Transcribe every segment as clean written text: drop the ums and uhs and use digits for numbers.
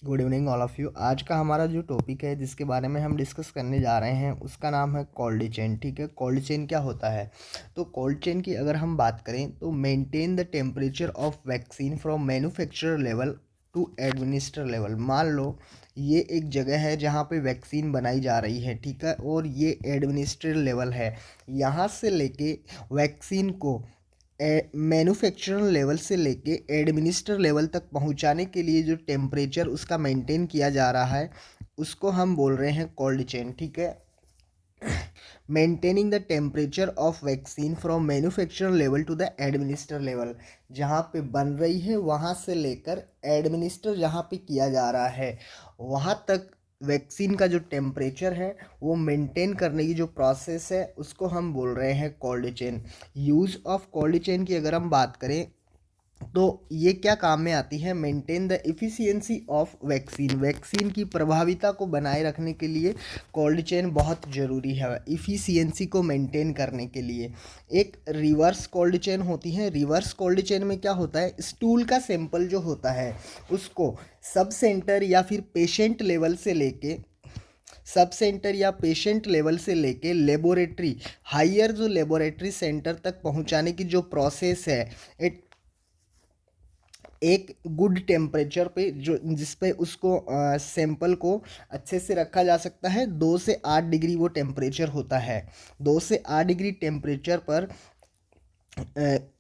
Good evening all of you. आज का हमारा जो टॉपिक है जिसके बारे में हम डिस्कस करने जा रहे हैं उसका नाम है कोल्ड चेन। ठीक है, कोल्ड चेन क्या होता है? तो कोल्ड चेन की अगर हम बात करें तो maintain the temperature of vaccine from manufacturer level to administer level. मान लो ये एक जगह है जहाँ पे वैक्सीन बनाई जा रही है, ठीक है, और ये एडमिनिस्ट्रेटर लेवल है। यहाँ से लेके वैक्सीन को मैन्युफैक्चरर लेवल से लेके एडमिनिस्टर लेवल तक पहुंचाने के लिए जो टेम्परेचर उसका मेंटेन किया जा रहा है उसको हम बोल रहे हैं कोल्ड चेन। ठीक है, maintaining the temperature of vaccine from manufacturer level to the administer level. जहाँ पे बन रही है वहाँ से लेकर एडमिनिस्टर जहाँ पे किया जा रहा है वहाँ तक वैक्सीन का जो टेम्परेचर है वो मेंटेन करने की जो प्रोसेस है उसको हम बोल रहे हैं cold chain. Use of cold chain की अगर हम बात करें तो ये क्या काम में आती है? Maintain the efficiency of vaccine. Vaccine की प्रभाविता को बनाए रखने के लिए कोल्ड चेन बहुत ज़रूरी है इफ़िशियंसी को मेंटेन करने के लिए। एक रिवर्स कोल्ड चेन होती है। रिवर्स कोल्ड चेन में क्या होता है? स्टूल का सैंपल जो होता है उसको सब सेंटर या फिर पेशेंट लेवल से लेके लेबोरेटरी हायर जो लेबोरेटरी सेंटर तक पहुंचाने की जो प्रोसेस है एक गुड टेम्परेचर पे जो जिस पे उसको सैंपल को अच्छे से रखा जा सकता है। 2 से 8 डिग्री वो टेम्परेचर होता है। 2 से 8 डिग्री टेम्परेचर पर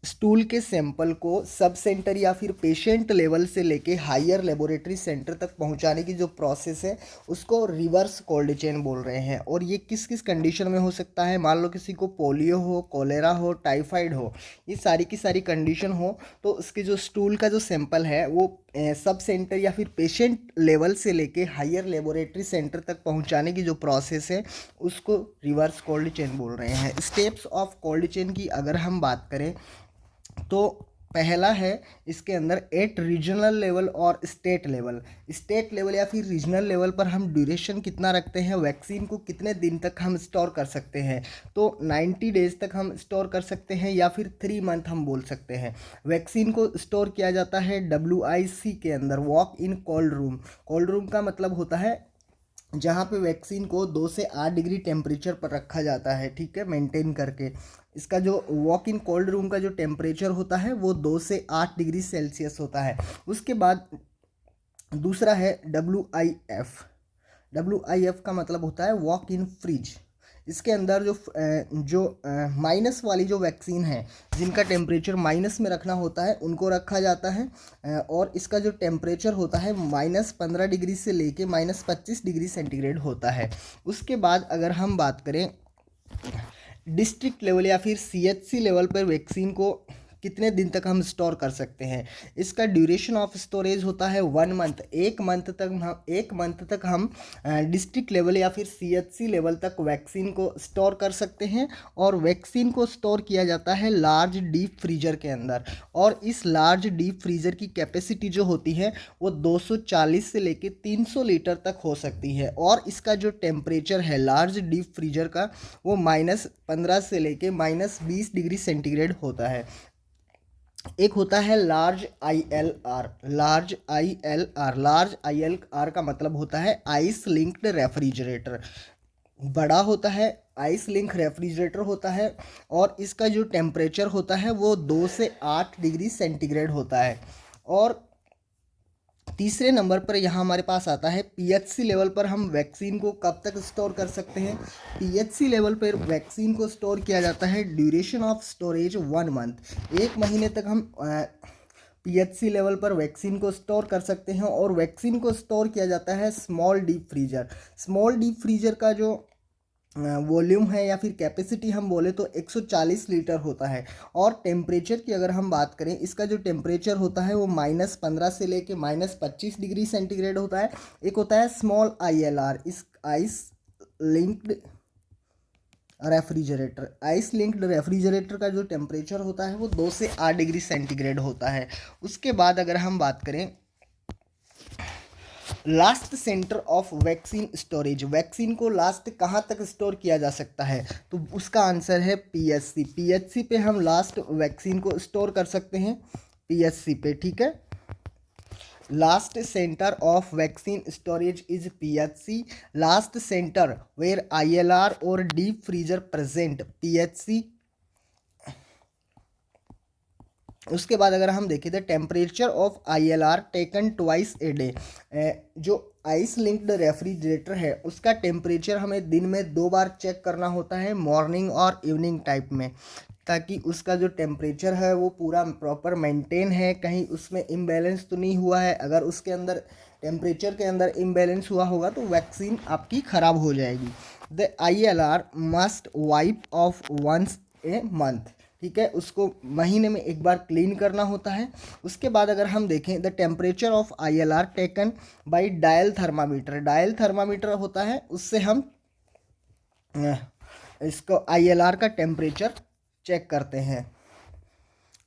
स्टूल के सैंपल को सब सेंटर या फिर पेशेंट लेवल से लेके हायर लेबोरेटरी सेंटर तक पहुंचाने की जो प्रोसेस है उसको रिवर्स कोल्ड चेन बोल रहे हैं। और ये किस किस कंडीशन में हो सकता है? मान लो किसी को पोलियो हो, कोलेरा हो, टाइफाइड हो, ये सारी की सारी कंडीशन हो तो उसके जो स्टूल का जो सैंपल है वो सब सेंटर या फिर पेशेंट लेवल से लेके हायर लेबोरेटरी सेंटर तक पहुंचाने की जो प्रोसेस है उसको रिवर्स कोल्ड चेन बोल रहे हैं। स्टेप्स ऑफ कोल्ड चेन की अगर हम बात करें तो पहला है इसके अंदर एट रीजनल लेवल और स्टेट लेवल। स्टेट लेवल या फिर रीजनल लेवल पर हम ड्यूरेशन कितना रखते हैं, वैक्सीन को कितने दिन तक हम स्टोर कर सकते हैं? तो 90 डेज तक हम स्टोर कर सकते हैं या फिर 3 मंथ हम बोल सकते हैं। वैक्सीन को स्टोर किया जाता है WIC के अंदर, walk in cold room. Cold room का मतलब होता है जहाँ पे वैक्सीन को 2 से 8 डिग्री टेम्परेचर पर रखा जाता है, ठीक है, मेंटेन करके। इसका जो वॉक इन कोल्ड रूम का जो टेम्परेचर होता है वो 2 से 8 डिग्री सेल्सियस होता है। उसके बाद दूसरा है WIF का मतलब होता है वॉक इन फ्रिज। इसके अंदर जो माइनस वाली जो वैक्सीन है जिनका टेम्परेचर माइनस में रखना होता है उनको रखा जाता है। और इसका जो टेम्परेचर होता है -15 डिग्री से लेके -25 डिग्री सेंटीग्रेड होता है। उसके बाद अगर हम बात करें डिस्ट्रिक्ट लेवल या फिर CHC लेवल पर वैक्सीन को कितने दिन तक हम स्टोर कर सकते हैं, इसका ड्यूरेशन ऑफ स्टोरेज होता है 1 मंथ। 1 मंथ तक हम डिस्ट्रिक्ट लेवल या फिर CHC लेवल तक वैक्सीन को स्टोर कर सकते हैं। और वैक्सीन को स्टोर किया जाता है लार्ज डीप फ्रीजर के अंदर। और इस लार्ज डीप फ्रीजर की कैपेसिटी जो होती है वो 240 से लेके 300 लीटर तक हो सकती है। और इसका जो टेम्परेचर है लार्ज डीप फ्रीजर का वो -15 से लेके -20 डिग्री सेंटीग्रेड होता है। एक होता है लार्ज ILR। लार्ज ILR का मतलब होता है आइस लिंक्ड रेफ्रिजरेटर। बड़ा होता है, आइस लिंक रेफ्रिजरेटर होता है। और इसका जो टेम्परेचर होता है वो 2 से 8 डिग्री सेंटीग्रेड होता है। और तीसरे नंबर पर यहाँ हमारे पास आता है PHC लेवल पर हम वैक्सीन को कब तक स्टोर कर सकते हैं। PHC लेवल पर वैक्सीन को स्टोर किया जाता है ड्यूरेशन ऑफ स्टोरेज 1 मंथ। 1 महीने तक हम PHC लेवल पर वैक्सीन को स्टोर कर सकते हैं। और वैक्सीन को स्टोर किया जाता है small deep freezer. Small deep freezer का जो वॉल्यूम है या फिर कैपेसिटी हम बोले तो 140 लीटर होता है। और टेम्परेचर की अगर हम बात करें इसका जो टेम्परेचर होता है वो -15 से लेके -25 डिग्री सेंटीग्रेड होता है। एक होता है स्मॉल ILR, इस आइस लिंक्ड रेफ्रिजरेटर का जो टेम्परेचर होता है वो 2 से 8 डिग्री सेंटीग्रेड होता है। उसके बाद अगर हम बात करें last centre of vaccine storage, vaccine को लास्ट कहाँ तक स्टोर किया जा सकता है, तो उसका आंसर है PHC पे हम लास्ट वैक्सीन को स्टोर कर सकते हैं, PHC पे, ठीक है। Last centre of vaccine storage is PHC, last centre where ILR और डीप फ्रीजर प्रेजेंट पीएचसी। उसके बाद अगर हम देखें the temperature of ILR taken twice a day, जो आइस लिंक्ड रेफ्रिजरेटर है उसका टेम्परेचर हमें दिन में 2 बार चेक करना होता है, मॉर्निंग और इवनिंग टाइप में, ताकि उसका जो टेम्परेचर है वो पूरा प्रॉपर मेंटेन है, कहीं उसमें इम्बैलेंस तो नहीं हुआ है। अगर उसके अंदर टेम्परेचर के अंदर इम्बैलेंस हुआ होगा तो वैक्सीन आपकी ख़राब हो जाएगी। The ILR must wipe off once a month, ठीक है, उसको महीने में एक बार क्लीन करना होता है। उसके बाद अगर हम देखें the temperature of ILR taken by dial thermometer, dial thermometer होता है, उससे हम इसको आईएलआर का टेम्परेचर चेक करते हैं।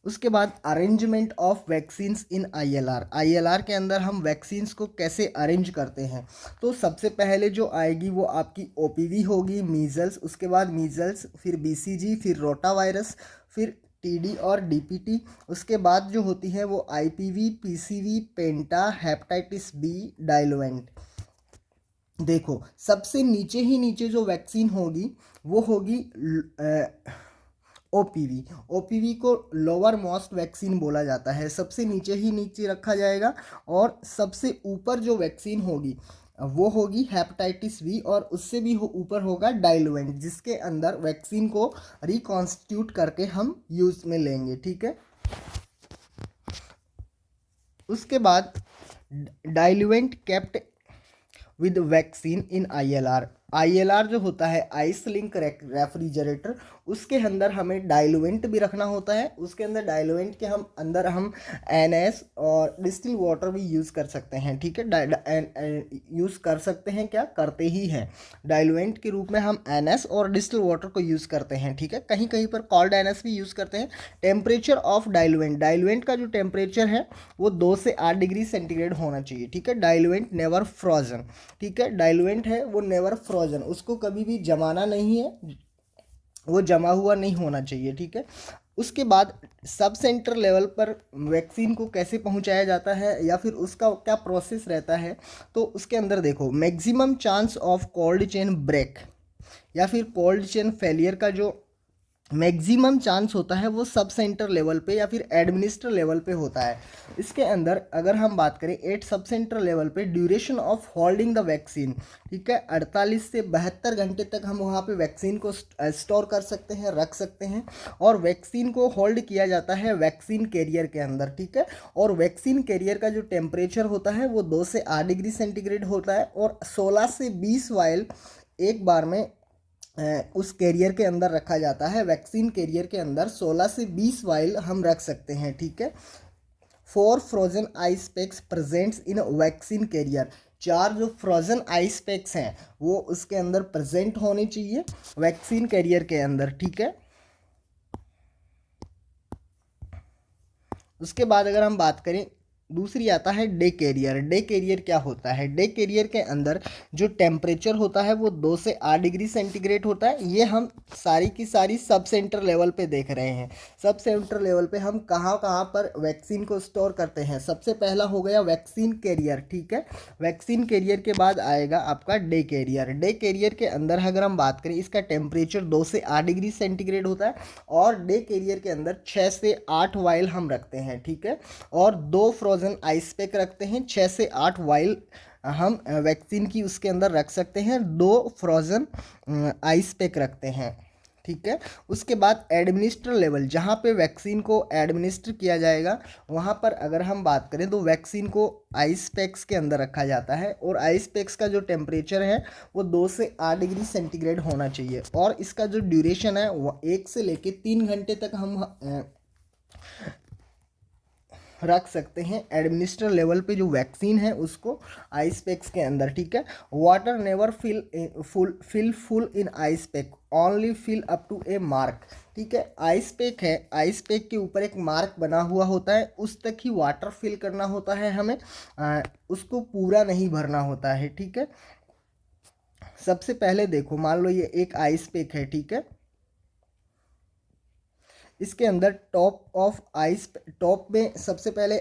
उसके बाद arrangement of vaccines in ILR, ILR के अंदर हम वैक्सीन्स को कैसे अरेंज करते हैं। तो सबसे पहले जो आएगी वो आपकी ओपीवी होगी, मीजल्स, उसके बाद मीजल्स, फिर बीसीजी, फिर रोटा वायरस, फिर टीडी और डीपीटी। उसके बाद जो होती है वो आईपीवी, पीसीवी, पेंटा, हेपेटाइटिस बी, डायलोवेंट। देखो सबसे नीचे ही नीचे जो वैक्सीन होगी वो होगी ओपीवी, ओपीवी को लोअर मोस्ट वैक्सीन बोला जाता है, सबसे नीचे ही नीचे रखा जाएगा। और सबसे ऊपर जो वैक्सीन होगी वो होगी हेपेटाइटिस बी, और उससे भी ऊपर होगा डायलुवेंट, जिसके अंदर वैक्सीन को रिकॉन्स्टिट्यूट करके हम यूज में लेंगे, ठीक है। उसके बाद diluent kept with vaccine in ILR, ILR जो होता है आइस लिंक रेफ्रिजरेटर, उसके अंदर हमें डाइलुएंट भी रखना होता है। उसके अंदर डाइलुएंट के अंदर हम एनएस और डिस्टिल वाटर भी यूज़ कर सकते हैं, ठीक है। यूज़ कर सकते हैं, क्या करते ही हैं, डाइलुएंट के रूप में हम एनएस और डिस्टिल वाटर को यूज़ करते हैं, ठीक है। कहीं कहीं पर कॉल्ड एनएस भी यूज़ करते हैं। टेम्परेचर ऑफ डाइलुएंट, डाइलुएंट का जो टेम्परेचर है वो 2 से 8 डिग्री सेंटीग्रेड होना चाहिए, ठीक है। डाइलुएंट नेवर फ्रोजन, ठीक है, डाइलुएंट है वो नेवर फ्रोजन, उसको कभी भी जमाना नहीं है, वो जमा हुआ नहीं होना चाहिए, ठीक है। उसके बाद सब सेंटर लेवल पर वैक्सीन को कैसे पहुंचाया जाता है या फिर उसका क्या प्रोसेस रहता है, तो उसके अंदर देखो maximum chance of cold chain break या फिर कोल्ड चेन फेलियर का जो मैक्सिमम चांस होता है वो सब सेंटर लेवल पे या फिर एडमिनिस्टर लेवल पे होता है। इसके अंदर अगर हम बात करें एट सब सेंटर लेवल पे duration of holding the vaccine, ठीक है, 48 से 72 घंटे तक हम वहाँ पे वैक्सीन को स्टोर कर सकते हैं, रख सकते हैं। और वैक्सीन को होल्ड किया जाता है वैक्सीन कैरियर के अंदर, ठीक है। और वैक्सीन कैरियर का जो टेम्परेचर होता है वो 2 से 8 डिग्री सेंटीग्रेड होता है, और 16 से 20 वायल एक बार में उस कैरियर के अंदर रखा जाता है। वैक्सीन कैरियर के अंदर 16 से 20 वाइल हम रख सकते हैं, ठीक है। 4 फ्रोजन आइस पैक्स प्रेजेंट्स इन वैक्सीन कैरियर, 4 जो फ्रोजन आइस पैक्स हैं वो उसके अंदर प्रेजेंट होने चाहिए वैक्सीन कैरियर के अंदर, ठीक है। उसके बाद अगर हम बात करें दूसरी आता है डे कैरियर, डे कैरियर क्या होता है, डे कैरियर के अंदर जो टेम्परेचर होता है वो 2 से 8 डिग्री सेंटीग्रेड होता है। ये हम सारी की सारी सब सेंटर लेवल पे देख रहे हैं। सब सेंटर लेवल पे हम कहाँ कहाँ पर वैक्सीन को स्टोर करते हैं। सबसे पहला हो गया वैक्सीन कैरियर, ठीक है। वैक्सीन कैरियर के बाद आएगा आपका डे कैरियर। डे कैरियर के अंदर अगर हम बात करें इसका टेम्परेचर 2 से 8 डिग्री सेंटीग्रेड होता है, और डे कैरियर के अंदर 6 से 8 वाइल हम रखते हैं, ठीक है। और 2 फ्रोजन आइस पैक रखते हैं, 6 से 8 वाइल हम वैक्सीन की उसके अंदर रख सकते हैं, 2 फ्रोजन आइस पैक रखते हैं, ठीक है। उसके बाद एडमिनिस्टर लेवल, जहाँ पे वैक्सीन को एडमिनिस्टर किया जाएगा वहाँ पर अगर हम बात करें तो वैक्सीन को आइस पैक्स के अंदर रखा जाता है, और आइस पैक्स का जो टेम्परेचर है वो 2 से 8 डिग्री सेंटीग्रेड होना चाहिए। और इसका जो ड्यूरेशन है वो 1 से लेके 3 घंटे तक हम रख सकते हैं एडमिनिस्टर लेवल पे जो वैक्सीन है उसको आइस पैक्स के अंदर, ठीक है। Water never fill full in ice pack, only fill up to a mark, ठीक है। आइस पैक है, आइस पैक के ऊपर एक मार्क बना हुआ होता है, उस तक ही वाटर फिल करना होता है हमें, उसको पूरा नहीं भरना होता है, ठीक है। सबसे पहले देखो मान लो ये एक आइस पैक है, ठीक है, इसके अंदर टॉप में सबसे पहले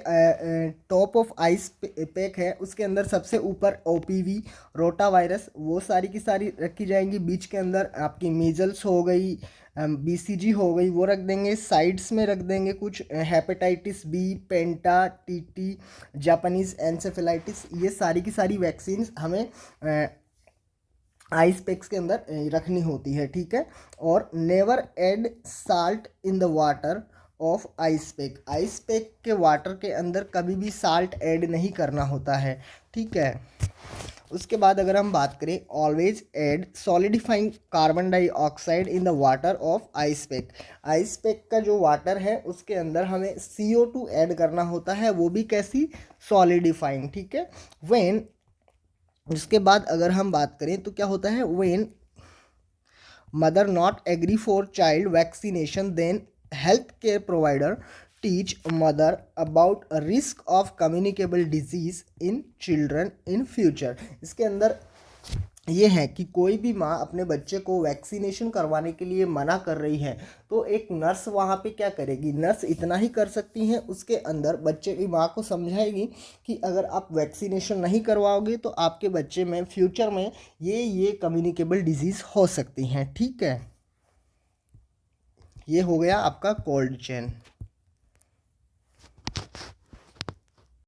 टॉप ऑफ आइस पैक है, उसके अंदर सबसे ऊपर ओपीवी रोटा वायरस वो सारी की सारी रखी जाएंगी। बीच के अंदर आपकी मीजल्स हो गई, बीसीजी हो गई, वो रख देंगे। साइड्स में रख देंगे कुछ हेपेटाइटिस बी, पेंटा, टीटी, जापानीज एंसेफेलाइटिस, ये सारी की सारी वैक्सीन हमें आइस पैक्स के अंदर रखनी होती है, ठीक है। और never add salt in the water of ice pack के वाटर के अंदर कभी भी साल्ट ऐड नहीं करना होता है, ठीक है। उसके बाद अगर हम बात करें, always add solidifying carbon dioxide in the water of ice pack का जो वाटर है उसके अंदर हमें CO2 ऐड करना होता है, वो भी कैसी, सॉलिडिफाइंग, ठीक है। व्हेन उसके बाद अगर हम बात करें तो क्या होता है, when mother not agree for child vaccination then health care provider teach mother about risk of communicable disease in children in future. इसके अंदर ये है कि कोई भी माँ अपने बच्चे को वैक्सीनेशन करवाने के लिए मना कर रही है तो एक नर्स वहाँ पे क्या करेगी, नर्स इतना ही कर सकती हैं, उसके अंदर बच्चे की माँ को समझाएगी कि अगर आप वैक्सीनेशन नहीं करवाओगे तो आपके बच्चे में फ्यूचर में ये कम्युनिकेबल डिजीज़ हो सकती हैं, ठीक है। ये हो गया आपका कोल्ड चेन।